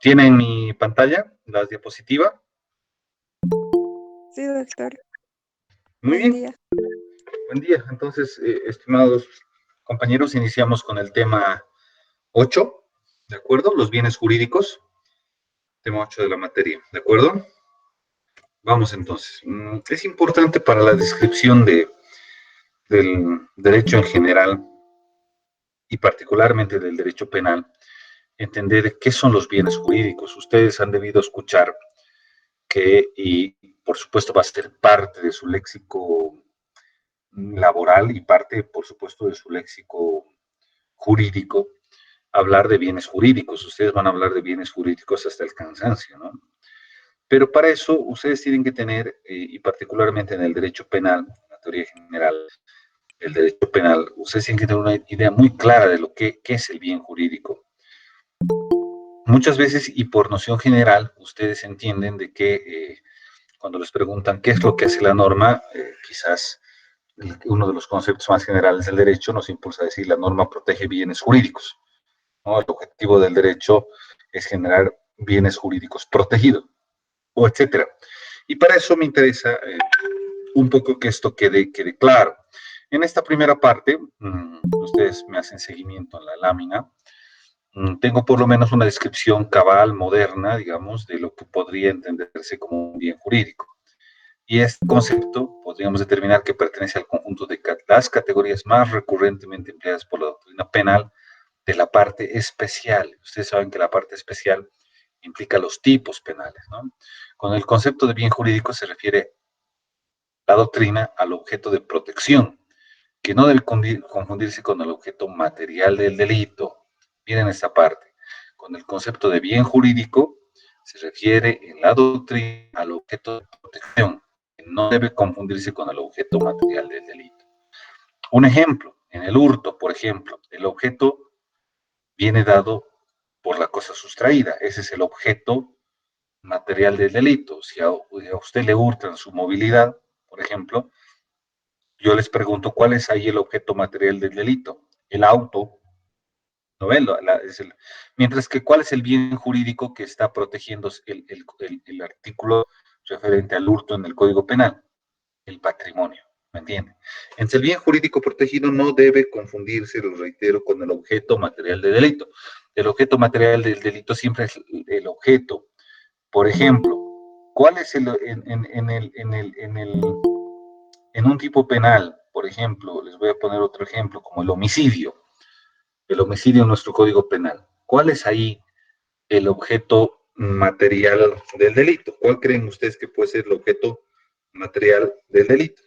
¿Tienen mi pantalla, la diapositiva? Sí, doctor. Muy Buen bien, día. buen día. Entonces, estimados compañeros, iniciamos con el tema 8, ¿de acuerdo? Los bienes jurídicos, tema 8 de la materia, ¿de acuerdo? Vamos entonces. Es importante para la descripción del derecho en general y particularmente del derecho penal, entender qué son los bienes jurídicos. Ustedes han debido escuchar que, y por supuesto va a ser parte de su léxico laboral y parte, por supuesto, de su léxico jurídico, hablar de bienes jurídicos. Ustedes van a hablar de bienes jurídicos hasta el cansancio, ¿no? Pero para eso ustedes tienen que tener, y particularmente en el derecho penal, en la teoría general del derecho penal, ustedes tienen que tener una idea muy clara de lo que es el bien jurídico. Muchas veces, y por noción general, ustedes entienden de que cuando les preguntan qué es lo que hace la norma, quizás uno de los conceptos más generales del derecho nos impulsa a decir la norma protege bienes jurídicos, ¿no? El objetivo del derecho es generar bienes jurídicos protegidos, o etcétera. Y para eso me interesa un poco que esto quede claro. En esta primera parte, ustedes me hacen seguimiento en la lámina, tengo por lo menos una descripción cabal, moderna, digamos, de lo que podría entenderse como un bien jurídico. Y este concepto podríamos determinar que pertenece al conjunto de las categorías más recurrentemente empleadas por la doctrina penal de la parte especial. Ustedes saben que la parte especial implica los tipos penales, ¿no? Con el concepto de bien jurídico se refiere la doctrina al objeto de protección, que no debe confundirse con el objeto material del delito. Miren esta parte. Con el concepto de bien jurídico se refiere en la doctrina al objeto de protección, que no debe confundirse con el objeto material del delito. Un ejemplo, en el hurto, por ejemplo, el objeto viene dado por la cosa sustraída. Ese es el objeto material del delito. Si a usted le hurtan su movilidad, por ejemplo, yo les pregunto cuál es ahí el objeto material del delito. El auto, ¿no ven? Mientras que cuál es el bien jurídico que está protegiendo el artículo referente al hurto en el Código Penal, el patrimonio, ¿me entienden? Entonces el bien jurídico protegido no debe confundirse, lo reitero, con el objeto material del delito. El objeto material del delito siempre es el objeto. Por ejemplo, ¿cuál es en un tipo penal? Por ejemplo, les voy a poner otro ejemplo, como el homicidio en nuestro Código Penal. ¿Cuál es ahí el objeto material del delito? ¿Cuál creen ustedes que puede ser el objeto material del delito?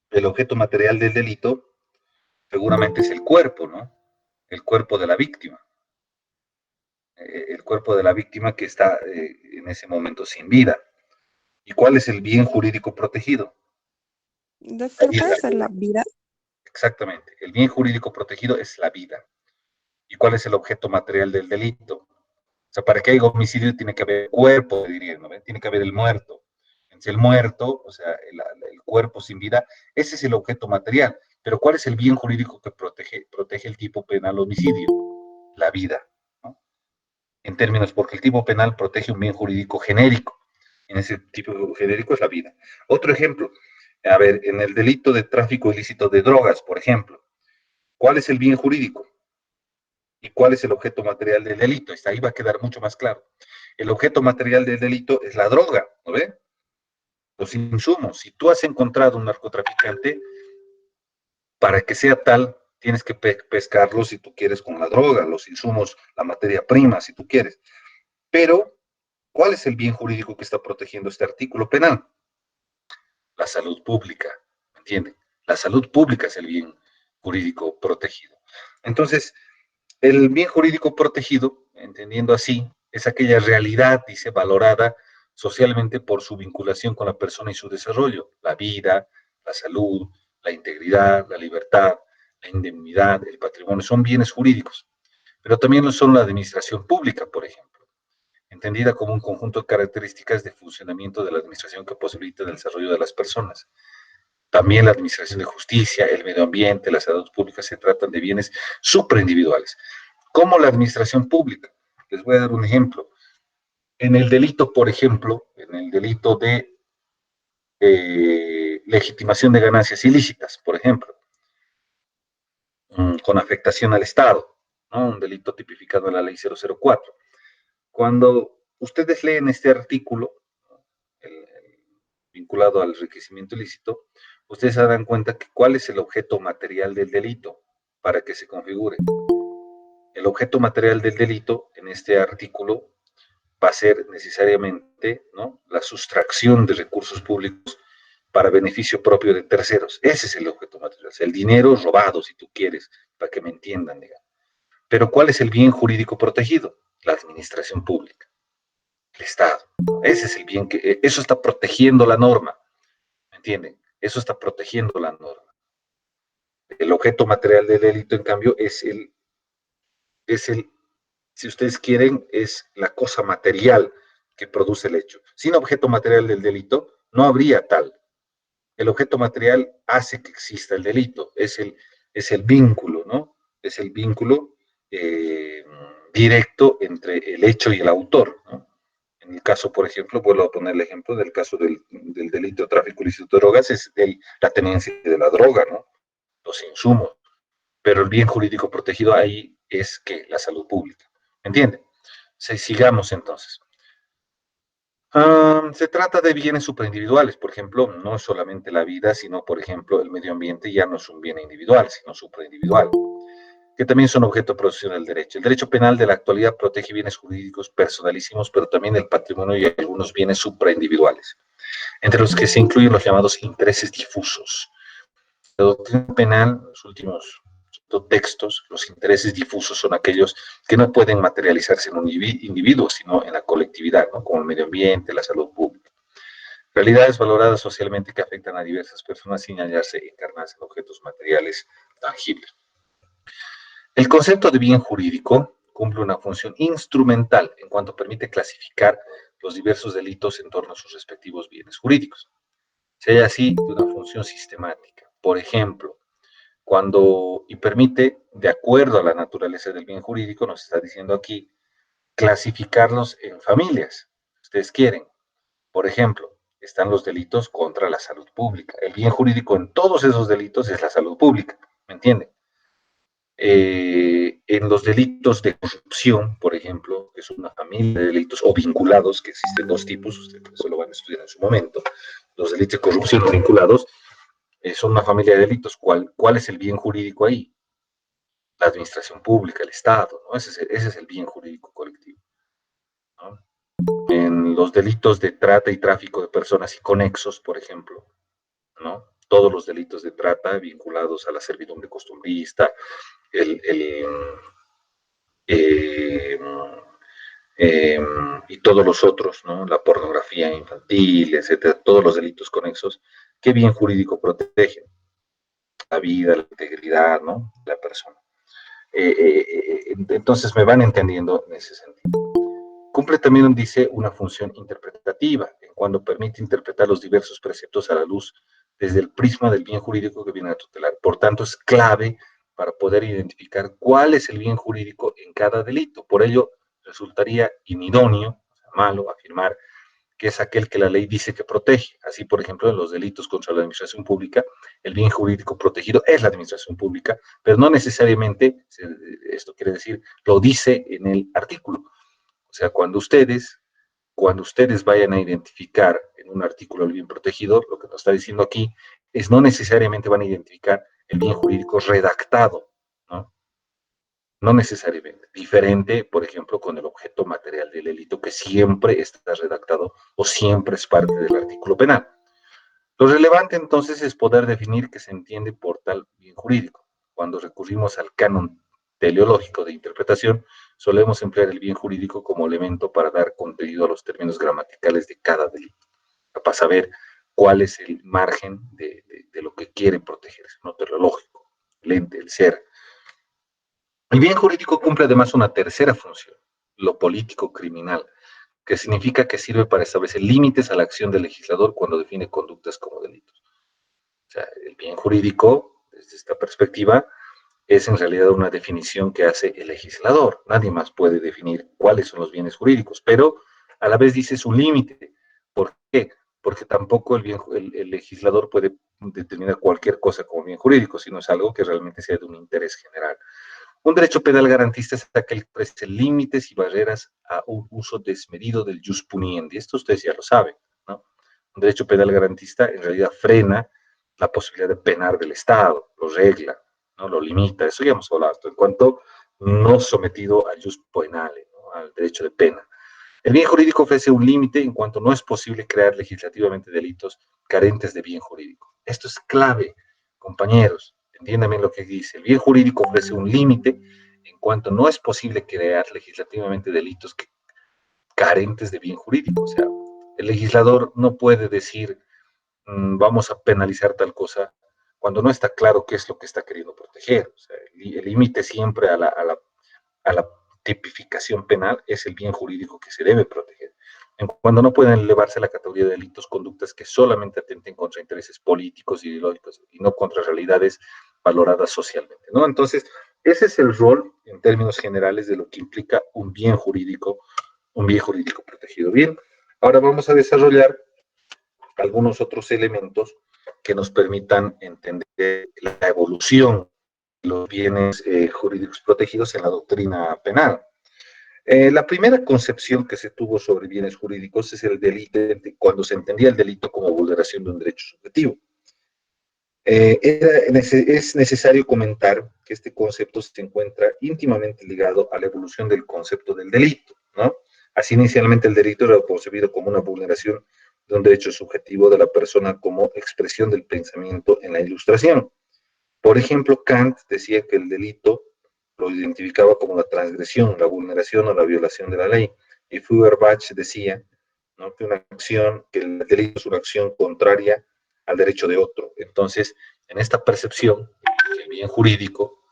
El objeto material del delito seguramente es el cuerpo, ¿no? El cuerpo de la víctima. El cuerpo de la víctima que está en ese momento sin vida. ¿Y cuál es el bien jurídico protegido? Doctor, ¿puede ser la vida? Exactamente. El bien jurídico protegido es la vida. ¿Y cuál es el objeto material del delito? O sea, para que haya homicidio tiene que haber cuerpo, diría, ¿no? Tiene que haber el muerto. Entonces, el muerto, o sea, el cuerpo sin vida, ese es el objeto material. Pero ¿cuál es el bien jurídico que protege el tipo penal homicidio? La vida, ¿no? En términos, porque el tipo penal protege un bien jurídico genérico. En ese tipo genérico es la vida. Otro ejemplo, a ver, en el delito de tráfico ilícito de drogas, por ejemplo, ¿cuál es el bien jurídico? ¿Y cuál es el objeto material del delito? Ahí va a quedar mucho más claro. El objeto material del delito es la droga, ¿no ve? Los insumos. Si tú has encontrado un narcotraficante, para que sea tal, tienes que pescarlo si tú quieres con la droga, los insumos, la materia prima, si tú quieres. Pero, ¿cuál es el bien jurídico que está protegiendo este artículo penal? La salud pública, ¿me entienden? La salud pública es el bien jurídico protegido. Entonces, el bien jurídico protegido, entendiendo así, es aquella realidad, dice, valorada socialmente por su vinculación con la persona y su desarrollo, la vida, la salud, la integridad, la libertad, la indemnidad, el patrimonio, son bienes jurídicos, pero también lo son la administración pública, por ejemplo. entendida como un conjunto de características de funcionamiento de la administración que posibilitan el desarrollo de las personas. También la administración de justicia, el medio ambiente, la salud pública se tratan de bienes supraindividuales, como la administración pública. Les voy a dar un ejemplo. En el delito, por ejemplo, en el delito de legitimación de ganancias ilícitas, por ejemplo, con afectación al Estado, ¿no? Un delito tipificado en la ley 004. Cuando ustedes leen este artículo, vinculado al enriquecimiento ilícito, ustedes se dan cuenta que cuál es el objeto material del delito para que se configure. El objeto material del delito en este artículo va a ser necesariamente, ¿no?, la sustracción de recursos públicos para beneficio propio de terceros. Ese es el objeto material, o sea, el dinero robado, si tú quieres, para que me entiendan, digamos. Pero ¿cuál es el bien jurídico protegido? La administración pública, el Estado. Ese es el bien que, eso está protegiendo la norma, ¿me entienden? Eso está protegiendo la norma. El objeto material del delito, en cambio, es el, si ustedes quieren, es la cosa material que produce el hecho. Sin objeto material del delito, no habría tal. El objeto material hace que exista el delito, es el vínculo, ¿no? Es el vínculo directo entre el hecho y el autor, ¿no? En el caso, por ejemplo, vuelvo a poner el ejemplo del caso del delito de tráfico ilícito de drogas, es la tenencia de la droga, ¿no? Los insumos. Pero el bien jurídico protegido ahí es que la salud pública. ¿Entienden? Sigamos entonces. Se trata de bienes superindividuales, por ejemplo, no solamente la vida, sino, por ejemplo, el medio ambiente ya no es un bien individual, sino superindividual, que también son objeto de protección del derecho. El derecho penal de la actualidad protege bienes jurídicos personalísimos, pero también el patrimonio y algunos bienes supraindividuales, entre los que se incluyen los llamados intereses difusos. La doctrina penal, los últimos textos, los intereses difusos son aquellos que no pueden materializarse en un individuo, sino en la colectividad, ¿no?, como el medio ambiente, la salud pública. Realidades valoradas socialmente que afectan a diversas personas sin hallarse encarnadas en objetos materiales tangibles. El concepto de bien jurídico cumple una función instrumental en cuanto permite clasificar los diversos delitos en torno a sus respectivos bienes jurídicos. Se halla así de una función sistemática. Por ejemplo, y permite, de acuerdo a la naturaleza del bien jurídico, nos está diciendo aquí, clasificarlos en familias. Ustedes quieren, por ejemplo, están los delitos contra la salud pública. El bien jurídico en todos esos delitos es la salud pública, ¿me entienden? En los delitos de corrupción, por ejemplo, que es una familia de delitos, o vinculados, que existen dos tipos, ustedes eso lo van a estudiar en su momento, los delitos de corrupción o vinculados, son una familia de delitos. ¿Cuál es el bien jurídico ahí? La administración pública, el Estado, ¿no? Ese es el bien jurídico colectivo, ¿no? En los delitos de trata y tráfico de personas y conexos, por ejemplo, ¿no? Todos los delitos de trata vinculados a la servidumbre costumbrista, el, el, eh, eh, y todos los otros, ¿no? La pornografía infantil, etcétera, todos los delitos conexos, ¿qué bien jurídico protegen? La vida, la integridad, ¿no?, de la persona. Entonces me van entendiendo en ese sentido. Cumple también, dice, una función interpretativa, en cuando permite interpretar los diversos preceptos a la luz desde el prisma del bien jurídico que viene a tutelar. Por tanto, es clave para poder identificar cuál es el bien jurídico en cada delito. Por ello, resultaría inidóneo, malo, afirmar que es aquel que la ley dice que protege. Así, por ejemplo, en los delitos contra la administración pública, el bien jurídico protegido es la administración pública, pero no necesariamente, esto quiere decir, lo dice en el artículo. O sea, cuando ustedes vayan a identificar en un artículo el bien protegido, lo que nos está diciendo aquí es no necesariamente van a identificar el bien jurídico redactado, ¿no? No necesariamente. Diferente, por ejemplo, con el objeto material del delito, que siempre está redactado o siempre es parte del artículo penal. Lo relevante entonces es poder definir qué se entiende por tal bien jurídico. Cuando recurrimos al canon teleológico de interpretación, solemos emplear el bien jurídico como elemento para dar contenido a los términos gramaticales de cada delito, para saber cuál es el margen de lo que quiere protegerse, no teleológico, el ente, el ser. El bien jurídico cumple además una tercera función, lo político criminal, que significa que sirve para establecer límites a la acción del legislador cuando define conductas como delitos. O sea, el bien jurídico, desde esta perspectiva, es en realidad una definición que hace el legislador. Nadie más puede definir cuáles son los bienes jurídicos, pero a la vez dice su límite. ¿Por qué? Porque tampoco el legislador puede determinar cualquier cosa como bien jurídico, sino es algo que realmente sea de un interés general. Un derecho penal garantista es aquel que ofrece límites y barreras a un uso desmedido del jus puniendi. Esto ustedes ya lo saben, ¿no? Un derecho penal garantista en realidad frena la posibilidad de penar del Estado, lo regla, ¿no? Lo limita. Eso ya hemos hablado. En cuanto no sometido al jus penale, ¿no? Al derecho de pena. El bien jurídico ofrece un límite en cuanto no es posible crear legislativamente delitos carentes de bien jurídico. Esto es clave, compañeros. Entiéndame lo que dice. El bien jurídico ofrece un límite en cuanto no es posible crear legislativamente delitos carentes de bien jurídico. O sea, el legislador no puede decir vamos a penalizar tal cosa cuando no está claro qué es lo que está queriendo proteger. O sea, el límite siempre a la tipificación penal es el bien jurídico que se debe proteger. Cuando no pueden elevarse a la categoría de delitos, conductas que solamente atenten contra intereses políticos, ideológicos y no contra realidades valoradas socialmente, ¿no? Entonces, ese es el rol en términos generales de lo que implica un bien jurídico protegido. Bien, ahora vamos a desarrollar algunos otros elementos que nos permitan entender la evolución de los bienes jurídicos protegidos en la doctrina penal. La primera concepción que se tuvo sobre bienes jurídicos es el delito, cuando se entendía el delito como vulneración de un derecho subjetivo. Es necesario comentar que este concepto se encuentra íntimamente ligado a la evolución del concepto del delito, ¿no? Así, inicialmente el delito era concebido como una vulneración de un derecho subjetivo de la persona como expresión del pensamiento en la Ilustración. Por ejemplo, Kant decía que el delito lo identificaba como la transgresión, la vulneración o la violación de la ley. Y Feuerbach decía, ¿no?, que el delito es una acción contraria al derecho de otro. Entonces, en esta percepción, el bien jurídico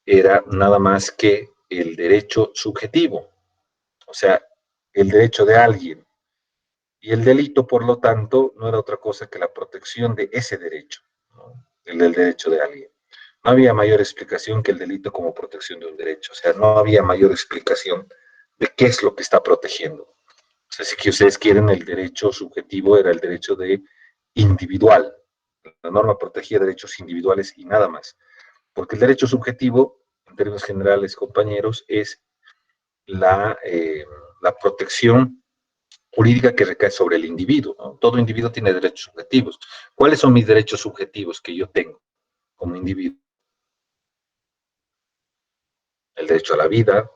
era nada más que el derecho subjetivo, o sea, el derecho de alguien. Y el delito, por lo tanto, no era otra cosa que la protección de ese derecho, ¿no?, el del derecho de alguien. No había mayor explicación que el delito como protección de un derecho. O sea, no había mayor explicación de qué es lo que está protegiendo. O sea, si que ustedes quieren, el derecho subjetivo era el derecho de individual. La norma protegía derechos individuales y nada más. Porque el derecho subjetivo, en términos generales, compañeros, es la protección jurídica que recae sobre el individuo, ¿no? Todo individuo tiene derechos subjetivos. ¿Cuáles son mis derechos subjetivos que yo tengo como individuo? El derecho a la vida,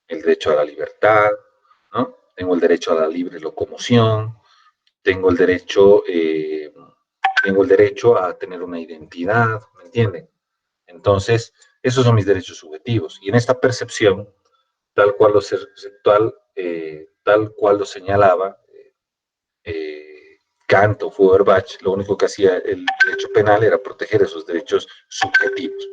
el derecho a la libertad, ¿no? Tengo el derecho a la libre locomoción, tengo tengo el derecho a tener una identidad, ¿me entienden? Entonces, esos son mis derechos subjetivos. Y en esta percepción, tal cual lo señalaba Kant o Feuerbach, lo único que hacía el derecho penal era proteger esos derechos subjetivos.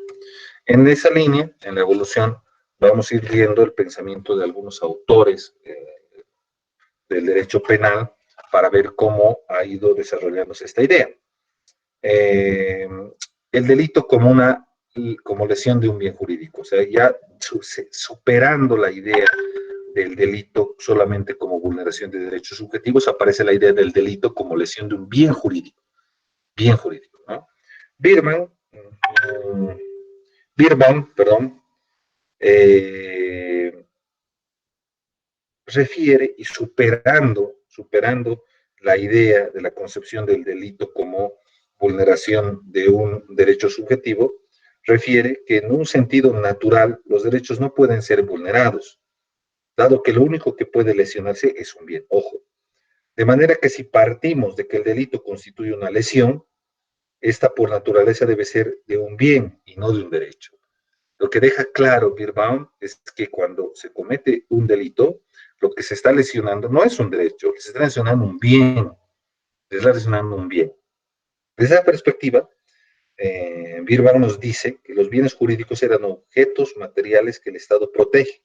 En esa línea, en la evolución, vamos a ir viendo el pensamiento de algunos autores del derecho penal para ver cómo ha ido desarrollándose esta idea. Eh, el delito como lesión de un bien jurídico, o sea, ya superando la idea del delito solamente como vulneración de derechos subjetivos, aparece la idea del delito como lesión de un bien jurídico, ¿no? Birman, perdón, eh, refiere y superando la idea de la concepción del delito como vulneración de un derecho subjetivo, refiere que en un sentido natural los derechos no pueden ser vulnerados, dado que lo único que puede lesionarse es un bien. Ojo. De manera que si partimos de que el delito constituye una lesión, esta por naturaleza debe ser de un bien y no de un derecho. Lo que deja claro Birbaum es que cuando se comete un delito, lo que se está lesionando no es un derecho, se está lesionando un bien, se está lesionando un bien. Desde esa perspectiva, Birbaum nos dice que los bienes jurídicos eran objetos materiales que el Estado protege,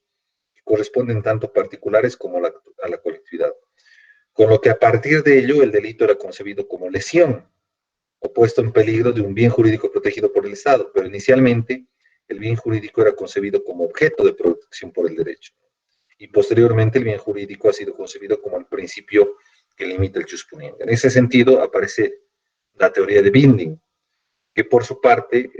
que corresponden tanto a particulares como a la colectividad. con lo que a partir de ello el delito era concebido como lesión o puesto en peligro de un bien jurídico protegido por el Estado, pero inicialmente el bien jurídico era concebido como objeto de protección por el derecho. Y posteriormente el bien jurídico ha sido concebido como el principio que limita el jus puniendi. En ese sentido aparece la teoría de Binding, que por su parte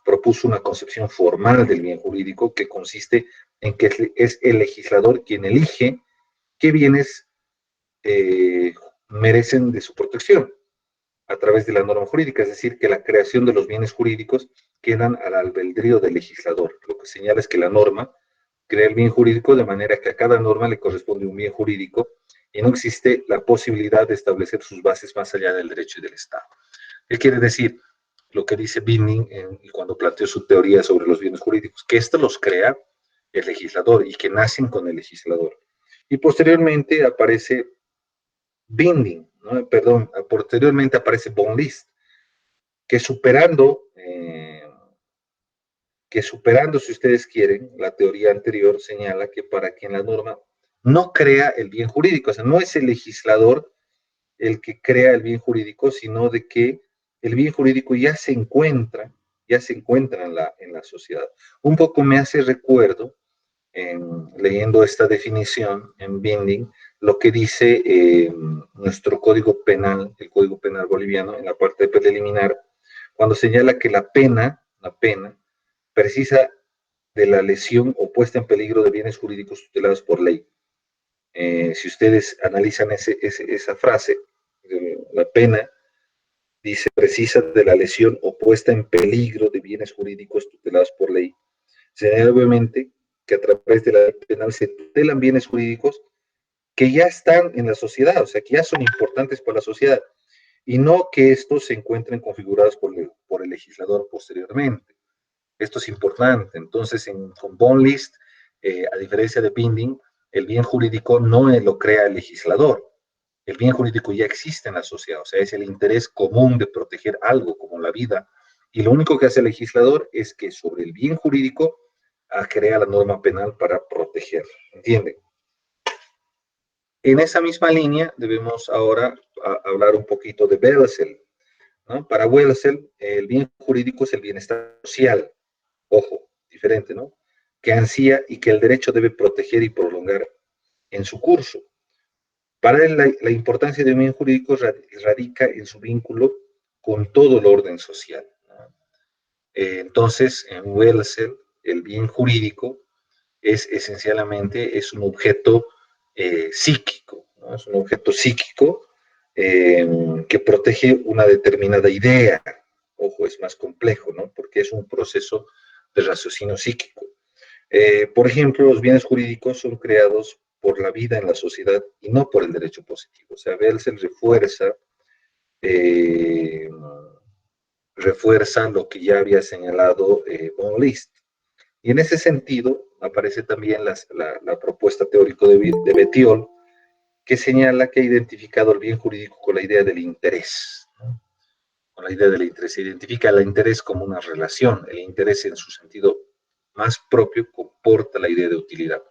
propuso una concepción formal del bien jurídico que consiste en que es el legislador quien elige qué bienes merecen de su protección a través de la norma jurídica, es decir, que la creación de los bienes jurídicos quedan al albedrío del legislador. Lo que señala es que la norma crea el bien jurídico de manera que a cada norma le corresponde un bien jurídico y no existe la posibilidad de establecer sus bases más allá del derecho y del Estado. ¿Qué quiere decir? Lo que dice Binning cuando planteó su teoría sobre los bienes jurídicos, que esto los crea el legislador y que nacen con el legislador. Y posteriormente aparece Binding, ¿no? Perdón, posteriormente aparece Von List, que superando, si ustedes quieren, la teoría anterior señala que para que en la norma no crea el bien jurídico, o sea, no es el legislador el que crea el bien jurídico, sino de que el bien jurídico ya se encuentra en la sociedad. Un poco me hace recuerdo, leyendo esta definición en Binding, lo que dice nuestro código penal, el código penal boliviano, en la parte preliminar, cuando señala que la pena precisa de la lesión o puesta en peligro de bienes jurídicos tutelados por ley. Si ustedes analizan esa frase, la pena dice precisa de la lesión o puesta en peligro de bienes jurídicos tutelados por ley. Señala obviamente que a través de la ley penal se tutelan bienes jurídicos que ya están en la sociedad, o sea, que ya son importantes para la sociedad, y no que estos se encuentren configurados por el legislador posteriormente. Esto es importante. Entonces, con Bond List, a diferencia de Binding, el bien jurídico no lo crea el legislador. El bien jurídico ya existe en la sociedad, o sea, es el interés común de proteger algo como la vida. Y lo único que hace el legislador es que sobre el bien jurídico crea la norma penal para proteger. ¿Entienden? En esa misma línea debemos ahora hablar un poquito de Welsel, ¿no? Para Welsel, el bien jurídico es el bienestar social, ojo, diferente, ¿no? Que ansía y que el derecho debe proteger y prolongar en su curso. Para él, la importancia del bien jurídico radica en su vínculo con todo el orden social, ¿no? Entonces, en Welsel, el bien jurídico es esencialmente es un objeto psíquico, ¿no? Es un objeto psíquico que protege una determinada idea. Ojo, es más complejo, ¿no? Porque es un proceso de raciocinio psíquico. Por ejemplo, los bienes jurídicos son creados por la vida en la sociedad y no por el derecho positivo. O sea, Welsel eh, refuerza lo que ya había señalado Von List. Y en ese sentido aparece también la propuesta teórica de Bettiol, que señala que ha identificado el bien jurídico con la idea del interés, ¿no? Con la idea del interés. Se identifica el interés como una relación. El interés en su sentido más propio comporta la idea de utilidad.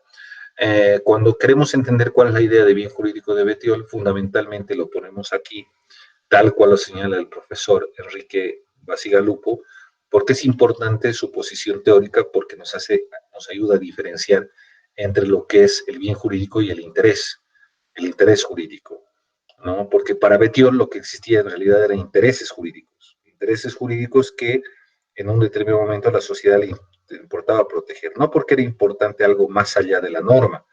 Cuando queremos entender cuál es la idea de bien jurídico de Bettiol, fundamentalmente lo ponemos aquí, tal cual lo señala el profesor Enrique Bacigalupo, porque es importante su posición teórica, porque nos ayuda a diferenciar entre lo que es el bien jurídico y el interés jurídico, ¿no? Porque para Bettiol lo que existía en realidad eran intereses jurídicos que en un determinado momento a la sociedad le importaba proteger, no porque era importante algo más allá de la norma,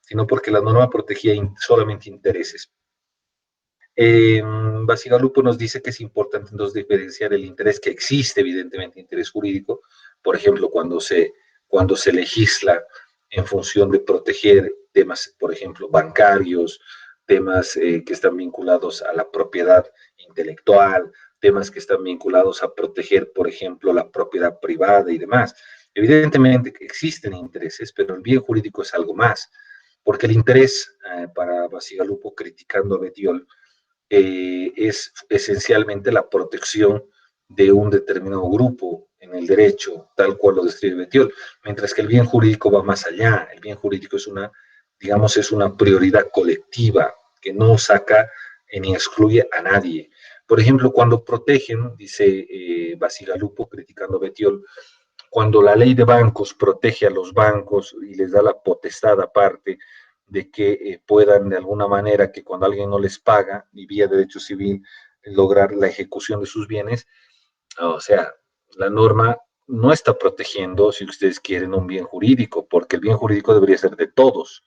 sino porque la norma protegía solamente intereses. Bacigalupo nos dice que es importante entonces diferenciar el interés que existe, evidentemente, interés jurídico, por ejemplo, cuando se legisla en función de proteger temas, por ejemplo, bancarios, temas que están vinculados a la propiedad intelectual, temas que están vinculados a proteger, por ejemplo, la propiedad privada y demás. Evidentemente existen intereses, pero el bien jurídico es algo más, porque el interés, para Bacigalupo, criticando a Bettiol, es esencialmente la protección de un determinado grupo en el derecho, tal cual lo describe Bettiol, mientras que el bien jurídico va más allá. El bien jurídico es una prioridad colectiva que no saca ni excluye a nadie. Por ejemplo, cuando protegen, dice Bacigalupo, criticando a Bettiol, cuando la ley de bancos protege a los bancos y les da la potestad aparte de que puedan de alguna manera que cuando alguien no les paga y vía derecho civil lograr la ejecución de sus bienes, o sea, la norma no está protegiendo, si ustedes quieren, un bien jurídico, porque el bien jurídico debería ser de todos.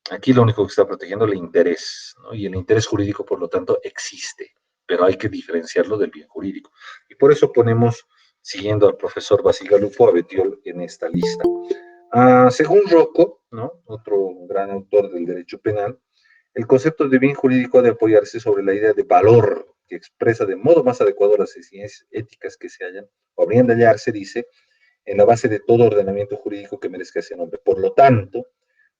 Aquí lo único que está protegiendo es el interés, ¿no? Y el interés jurídico, por lo tanto, existe, pero hay que diferenciarlo del bien jurídico. Y por eso ponemos, siguiendo al profesor Bacigalupo, a Bettiol en esta lista. Según Rocco, ¿no? Otro gran autor del derecho penal, el concepto de bien jurídico ha de apoyarse sobre la idea de valor que expresa de modo más adecuado las exigencias éticas que se hallan, o habrían de hallarse, dice, en la base de todo ordenamiento jurídico que merezca ese nombre. Por lo tanto,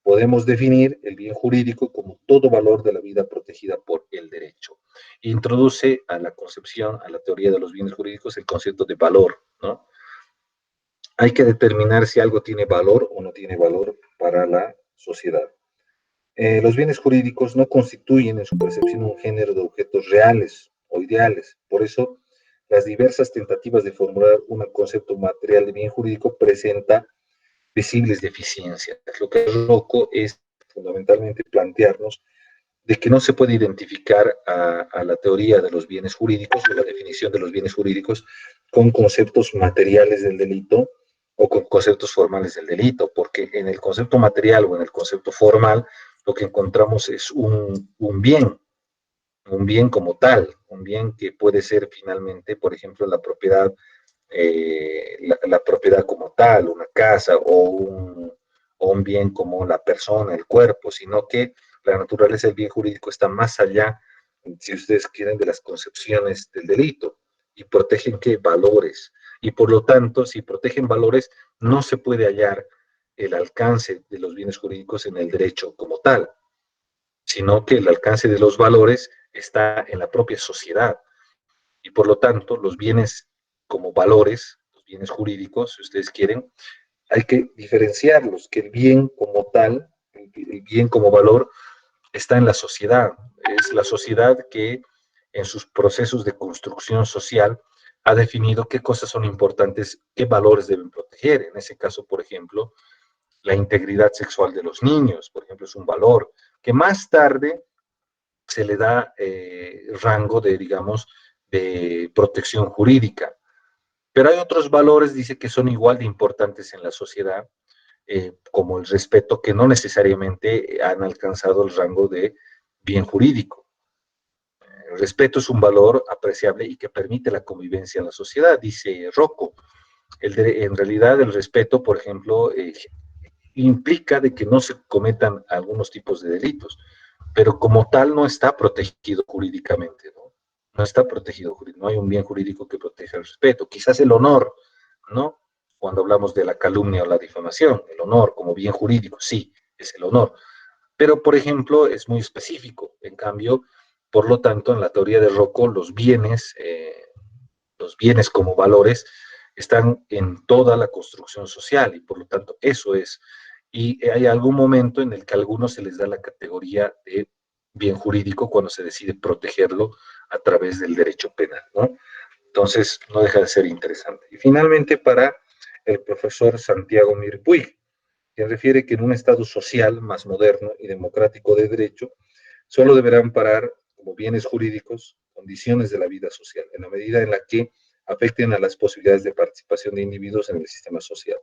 podemos definir el bien jurídico como todo valor de la vida protegida por el derecho. Introduce a la concepción, a la teoría de los bienes jurídicos, el concepto de valor, ¿no? Hay que determinar si algo tiene valor o no tiene valor para la sociedad. Los bienes jurídicos no constituyen en su percepción un género de objetos reales o ideales. Por eso, las diversas tentativas de formular un concepto material de bien jurídico presenta visibles deficiencias. Lo que es loco es fundamentalmente plantearnos de que no se puede identificar a la teoría de los bienes jurídicos, o la definición de los bienes jurídicos, con conceptos materiales del delito o con conceptos formales del delito, porque en el concepto material o en el concepto formal lo que encontramos es un bien como tal, un bien que puede ser finalmente, por ejemplo, la propiedad, la propiedad como tal, una casa o un bien como la persona, el cuerpo, sino que la naturaleza del bien jurídico está más allá, si ustedes quieren, de las concepciones del delito y protegen qué valores. Y por lo tanto, si protegen valores, no se puede hallar el alcance de los bienes jurídicos en el derecho como tal, sino que el alcance de los valores está en la propia sociedad. Y por lo tanto, los bienes como valores, los bienes jurídicos, si ustedes quieren, hay que diferenciarlos, que el bien como tal, el bien como valor, está en la sociedad. Es la sociedad que en sus procesos de construcción social ha definido qué cosas son importantes, qué valores deben proteger. En ese caso, por ejemplo, la integridad sexual de los niños, por ejemplo, es un valor que más tarde se le da rango de, digamos, de protección jurídica. Pero hay otros valores, dice, que son igual de importantes en la sociedad, como el respeto, que no necesariamente han alcanzado el rango de bien jurídico. El respeto es un valor apreciable y que permite la convivencia en la sociedad, dice Rocco. En realidad, el respeto, por ejemplo, implica de que no se cometan algunos tipos de delitos, pero como tal no está protegido jurídicamente, ¿no? No está protegido jurídicamente, no hay un bien jurídico que proteja el respeto. Quizás el honor, ¿no? Cuando hablamos de la calumnia o la difamación, el honor como bien jurídico, sí, es el honor. Pero, por ejemplo, es muy específico. En cambio, por lo tanto, en la teoría de Rocco, los bienes como valores están en toda la construcción social y por lo tanto eso es. Y hay algún momento en el que a algunos se les da la categoría de bien jurídico cuando se decide protegerlo a través del derecho penal, ¿no? Entonces, no deja de ser interesante. Y finalmente, para el profesor Santiago Mir Puig, quien refiere que en un Estado social más moderno y democrático de derecho, solo deberán parar como bienes jurídicos condiciones de la vida social, en la medida en la que afecten a las posibilidades de participación de individuos en el sistema social.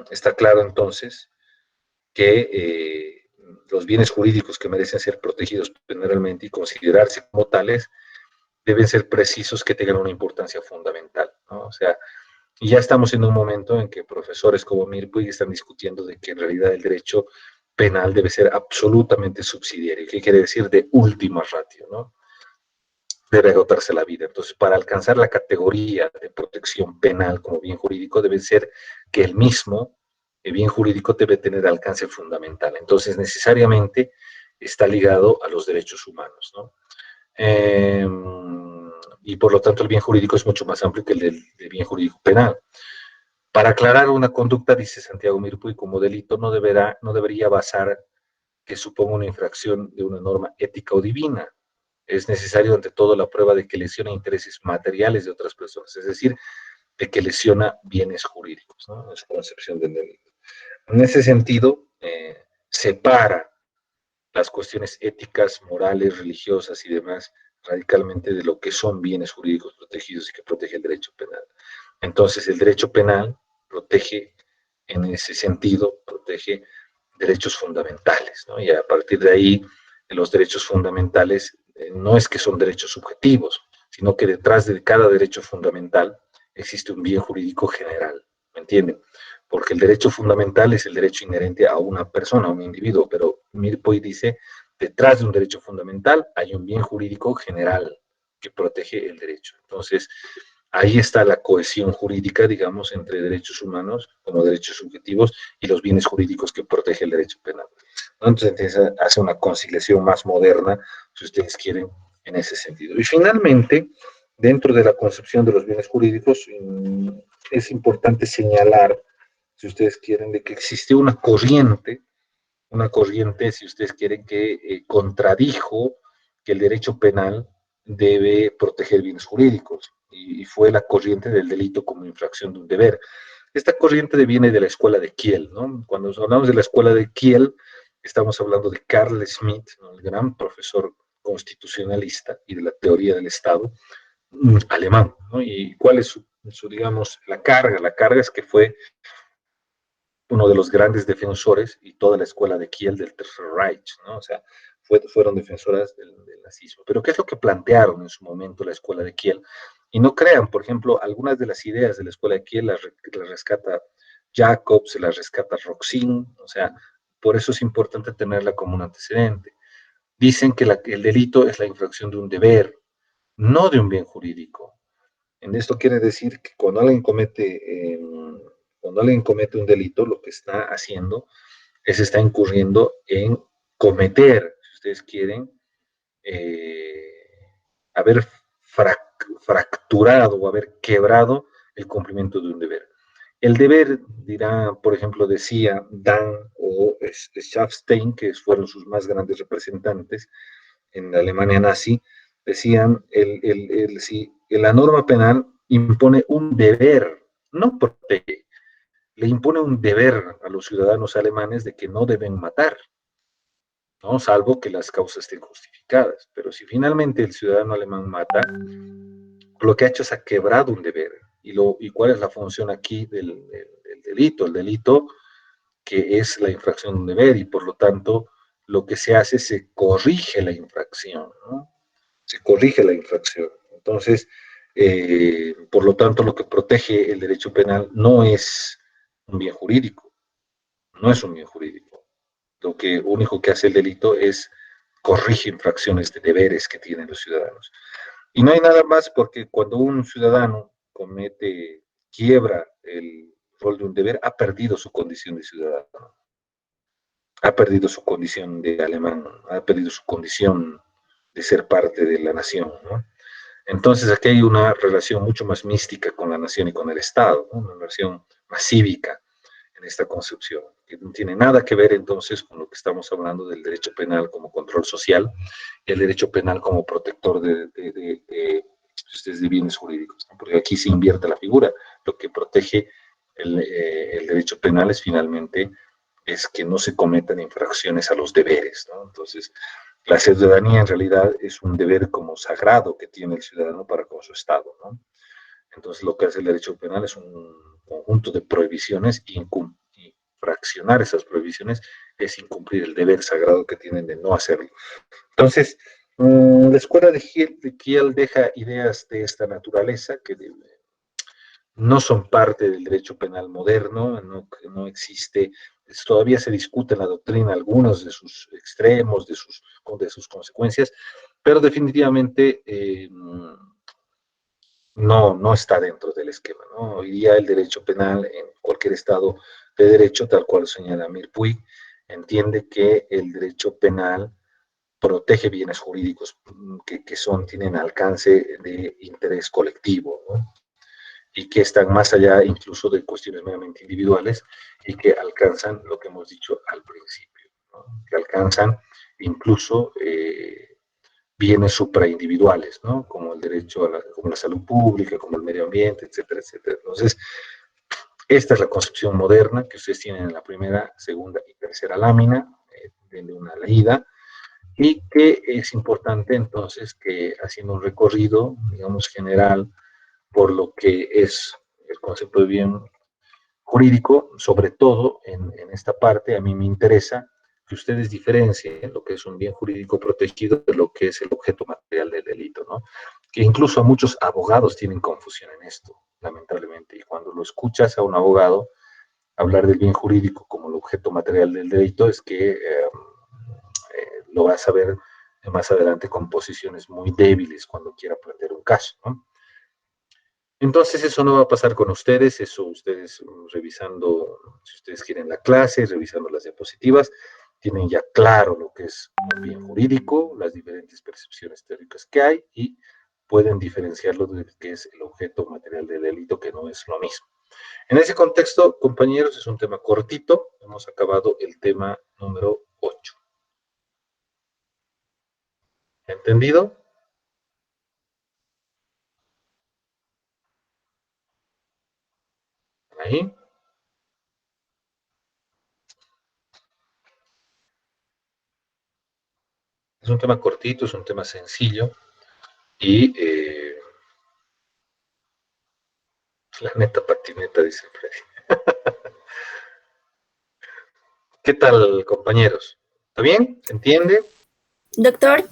Está claro entonces que los bienes jurídicos que merecen ser protegidos penalmente y considerarse como tales deben ser precisos, que tengan una importancia fundamental, ¿no? O sea, y ya estamos en un momento en que profesores como Mirpuig están discutiendo de que en realidad el derecho penal debe ser absolutamente subsidiario. ¿Qué quiere decir? De última ratio, ¿no? Debe agotarse la vida. Entonces, para alcanzar la categoría de protección penal como bien jurídico, debe ser que el bien jurídico debe tener alcance fundamental. Entonces, necesariamente está ligado a los derechos humanos, ¿no? Y por lo tanto, el bien jurídico es mucho más amplio que el bien jurídico penal. Para aclarar una conducta, dice Santiago Mirpuy, como delito no debería basar que suponga una infracción de una norma ética o divina. Es necesario, ante todo, la prueba de que lesiona intereses materiales de otras personas, es decir, de que lesiona bienes jurídicos, ¿no? Es concepción del delito. En ese sentido, separa las cuestiones éticas, morales, religiosas y demás radicalmente de lo que son bienes jurídicos protegidos y que protege el derecho penal. Entonces, el derecho penal protege, en ese sentido, protege derechos fundamentales, ¿no? Y a partir de ahí, los derechos fundamentales no es que son derechos subjetivos, sino que detrás de cada derecho fundamental existe un bien jurídico general, ¿me entienden? Porque el derecho fundamental es el derecho inherente a una persona, a un individuo, pero Mirpoy dice, detrás de un derecho fundamental hay un bien jurídico general que protege el derecho. Entonces, ahí está la cohesión jurídica, digamos, entre derechos humanos como derechos subjetivos y los bienes jurídicos que protege el derecho penal. Entonces, hace una conciliación más moderna, si ustedes quieren, en ese sentido. Y finalmente, dentro de la concepción de los bienes jurídicos, es importante señalar, si ustedes quieren, de que existe una corriente, si ustedes quieren, que contradijo que el derecho penal debe proteger bienes jurídicos, y fue la corriente del delito como infracción de un deber. Esta corriente viene de la escuela de Kiel, ¿no? Cuando hablamos de la escuela de Kiel, estamos hablando de Carl Schmitt, ¿no? El gran profesor constitucionalista y de la teoría del Estado alemán, ¿no? ¿Y cuál es digamos, la carga? La carga es que fue uno de los grandes defensores y toda la escuela de Kiel del Tercer Reich, ¿no? O sea, fueron defensoras del nazismo. Pero ¿qué es lo que plantearon en su momento la escuela de Kiel? Y no crean, por ejemplo, algunas de las ideas de la escuela de Kiel las rescata Jacobs, las rescata Roxin, o sea, por eso es importante tenerla como un antecedente. Dicen que el delito es la infracción de un deber, no de un bien jurídico. En esto quiere decir que cuando alguien comete un delito, lo que está haciendo es está incurriendo en cometer, si ustedes quieren, haber fracturado o haber quebrado el cumplimiento de un deber. El deber, dirá, por ejemplo, decía Dan o Schaffstein, que fueron sus más grandes representantes en la Alemania nazi, decían, si la norma penal impone un deber, no protege, le impone un deber a los ciudadanos alemanes de que no deben matar, ¿no? Salvo que las causas estén justificadas. Pero si finalmente el ciudadano alemán mata, lo que ha hecho es ha quebrado un deber. ¿Y cuál es la función aquí del delito? El delito que es la infracción de un deber, y por lo tanto lo que se hace, se corrige la infracción, ¿no? Se corrige la infracción. Entonces, por lo tanto, lo que protege el derecho penal no es un bien jurídico, no es un bien jurídico. Lo que único que hace el delito es corrige infracciones de deberes que tienen los ciudadanos. Y no hay nada más, porque cuando un ciudadano quiebra el rol de un deber, ha perdido su condición de ciudadano, ha perdido su condición de alemán, ha perdido su condición de ser parte de la nación, ¿no? Entonces aquí hay una relación mucho más mística con la nación y con el Estado, ¿no? Una relación más cívica en esta concepción, que no tiene nada que ver entonces con lo que estamos hablando del derecho penal como control social y el derecho penal como protector de bienes jurídicos, ¿no? Porque aquí se invierte la figura. Lo que protege el derecho penal es finalmente es que no se cometan infracciones a los deberes, ¿no? Entonces, la ciudadanía en realidad es un deber como sagrado que tiene el ciudadano para con su Estado, ¿no? Entonces, lo que hace el derecho penal es un conjunto de prohibiciones, y infraccionar esas prohibiciones es incumplir el deber sagrado que tienen de no hacerlo. Entonces, la escuela de Kiel deja ideas de esta naturaleza que no son parte del derecho penal moderno, no existe, todavía se discute en la doctrina algunos de sus extremos, de sus consecuencias, pero definitivamente no está dentro del esquema, ¿no? Hoy día el derecho penal en cualquier estado de derecho, tal cual señala Mirpuy, entiende que el derecho penal protege bienes jurídicos que tienen alcance de interés colectivo, ¿no? Y que están más allá incluso de cuestiones meramente individuales y que alcanzan lo que hemos dicho al principio. ¿no? Que alcanzan incluso bienes supraindividuales, ¿no? Como el derecho a como la salud pública, como el medio ambiente, etcétera, etcétera. Entonces, esta es la concepción moderna que ustedes tienen en la primera, segunda y tercera lámina de una leída, y que es importante entonces que haciendo un recorrido, digamos, general por lo que es el concepto de bien jurídico, sobre todo en esta parte, a mí me interesa que ustedes diferencien lo que es un bien jurídico protegido de lo que es el objeto material del delito, ¿no? Que incluso muchos abogados tienen confusión en esto, lamentablemente, y cuando lo escuchas a un abogado hablar del bien jurídico como el objeto material del delito, es que lo vas a ver más adelante con posiciones muy débiles cuando quiera plantear un caso, ¿no? Entonces eso no va a pasar con ustedes, eso ustedes revisando, si ustedes quieren la clase, revisando las diapositivas, tienen ya claro lo que es un bien jurídico, las diferentes percepciones teóricas que hay y pueden diferenciarlo de que es el objeto material del delito, que no es lo mismo. En ese contexto, compañeros, es un tema cortito, hemos acabado el tema número 8. ¿Entendido? Ahí. Es un tema cortito, es un tema sencillo y la neta patineta, dice Freddy. ¿Qué tal, compañeros? ¿Está bien? ¿Se entiende? Doctor,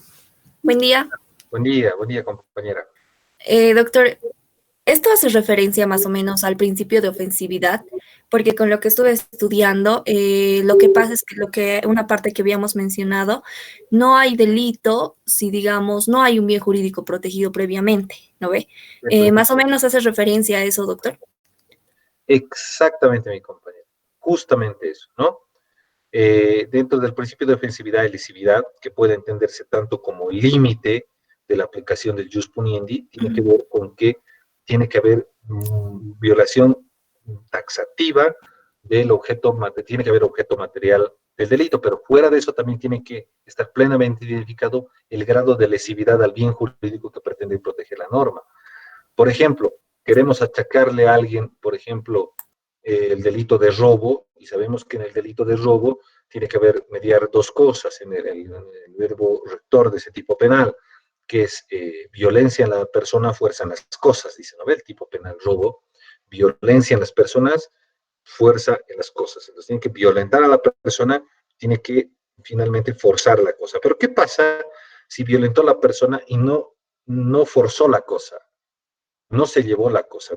buen día. Buen día, compañera. Doctor, esto hace referencia más o menos al principio de ofensividad, porque con lo que estuve estudiando, lo que pasa es que una parte que habíamos mencionado, no hay delito si, digamos, no hay un bien jurídico protegido previamente, ¿no ve? Más o menos hace referencia a eso, doctor. Exactamente, mi compañero. Justamente eso, ¿no? Dentro del principio de ofensividad y lesividad, que puede entenderse tanto como límite de la aplicación del jus puniendi, tiene que ver con que tiene que haber violación taxativa del objeto, tiene que haber objeto material del delito, pero fuera de eso también tiene que estar plenamente identificado el grado de lesividad al bien jurídico que pretende proteger la norma. Por ejemplo, queremos achacarle a alguien, por ejemplo, el delito de robo, y sabemos que en el delito de robo tiene que haber mediar dos cosas en el verbo rector de ese tipo penal, que es violencia en la persona, fuerza en las cosas, dice, ¿no? El tipo penal robo, violencia en las personas, fuerza en las cosas. Entonces tiene que violentar a la persona, tiene que finalmente forzar la cosa. Pero ¿qué pasa si violentó a la persona y no forzó la cosa? No se llevó la cosa,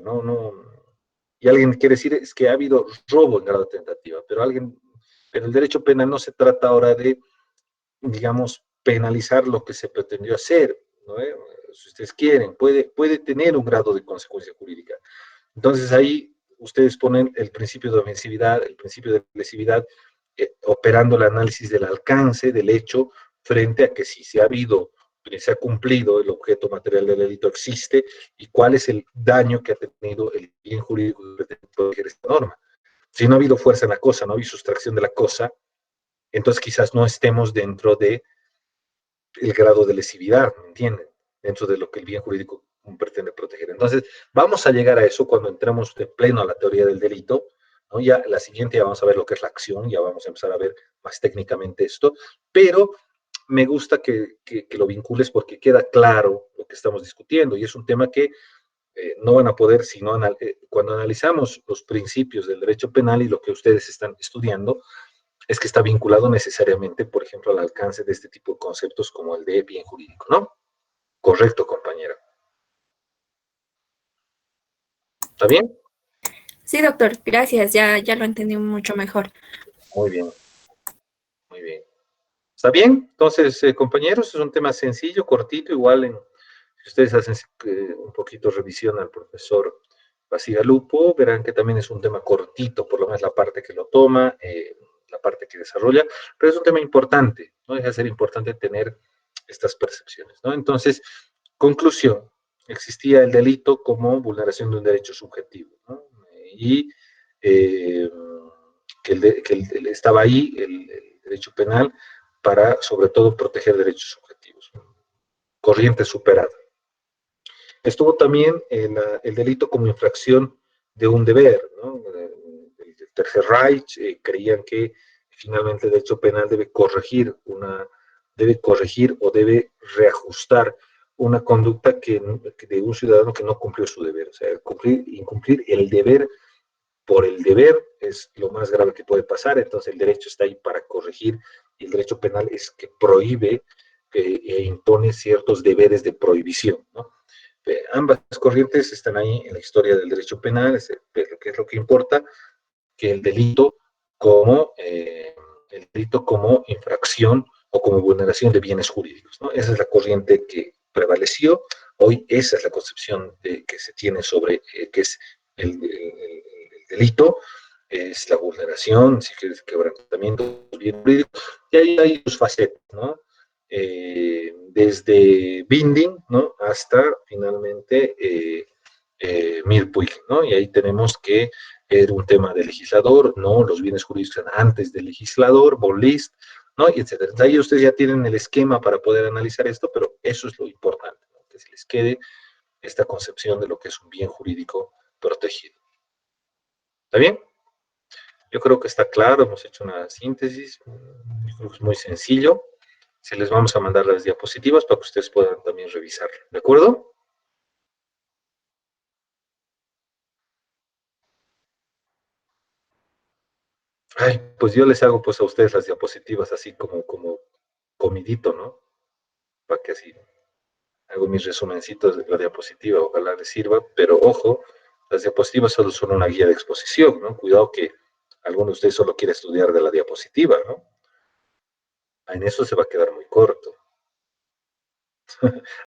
y alguien quiere decir es que ha habido robo en grado de tentativa, pero el derecho penal no se trata ahora de, digamos, penalizar lo que se pretendió hacer, ¿no? Si ustedes quieren, puede tener un grado de consecuencia jurídica. Entonces ahí ustedes ponen el principio de ofensividad, el principio de lesividad, operando el análisis del alcance del hecho frente a que si se ha habido, se ha cumplido el objeto material del delito existe y cuál es el daño que ha tenido el bien jurídico de proteger esta norma. Si no ha habido fuerza en la cosa, no ha habido sustracción de la cosa, entonces quizás no estemos dentro de el grado de lesividad, ¿me entienden? Dentro de lo que el bien jurídico pretende proteger. Entonces, vamos a llegar a eso cuando entremos de pleno a la teoría del delito, ¿no? Ya la siguiente ya vamos a ver lo que es la acción, ya vamos a empezar a ver más técnicamente esto, pero me gusta que lo vincules porque queda claro lo que estamos discutiendo y es un tema que no van a poder, sino cuando analizamos los principios del derecho penal y lo que ustedes están estudiando, es que está vinculado necesariamente, por ejemplo, al alcance de este tipo de conceptos como el de bien jurídico, ¿no? Correcto, compañera. ¿Está bien? Sí, doctor, gracias, ya lo entendí mucho mejor. Muy bien, muy bien. ¿Está bien? Entonces, compañeros, es un tema sencillo, cortito, igual si ustedes hacen un poquito revisión al profesor Basigalupo, verán que también es un tema cortito, por lo menos la parte que lo toma, la parte que desarrolla, pero es un tema importante, no deja de ser importante tener estas percepciones, ¿no? Entonces, conclusión, existía el delito como vulneración de un derecho subjetivo, ¿no? Y eh, estaba ahí derecho penal para, sobre todo, proteger derechos subjetivos. Corriente superada. Estuvo también el delito como infracción de un deber, ¿no? El Tercer Reich creían que finalmente el derecho penal debe corregir o debe reajustar una conducta de un ciudadano que no cumplió su deber. O sea, incumplir el deber por el deber es lo más grave que puede pasar. Entonces el derecho está ahí para corregir y el derecho penal es que prohíbe e impone ciertos deberes de prohibición, ¿no? Ambas corrientes están ahí en la historia del derecho penal, que es lo que importa, que el delito como infracción o como vulneración de bienes jurídicos, ¿no? Esa es la corriente que prevaleció. Hoy esa es la concepción que se tiene sobre qué es el delito, es la vulneración, si quieres, quebrantamiento de bienes jurídicos, y ahí hay sus facetas, ¿no? Desde Binding, ¿no? Hasta finalmente Mirpuig, ¿no? Y ahí tenemos que era un tema del legislador, ¿no? Los bienes jurídicos antes del legislador, von List, ¿no? Y etcétera. Ahí ustedes ya tienen el esquema para poder analizar esto, pero eso es lo importante, ¿no? Que se les quede esta concepción de lo que es un bien jurídico protegido. ¿Está bien? Yo creo que está claro, hemos hecho una síntesis, yo creo que es muy sencillo. Se les vamos a mandar las diapositivas para que ustedes puedan también revisar, ¿de acuerdo? Ay, pues yo les hago pues a ustedes las diapositivas así como comidito, ¿no? Para que así hago mis resumencitos de la diapositiva, ojalá les sirva, pero ojo, las diapositivas solo son una guía de exposición, ¿no? Cuidado que alguno de ustedes solo quiere estudiar de la diapositiva, ¿no? En eso se va a quedar muy corto.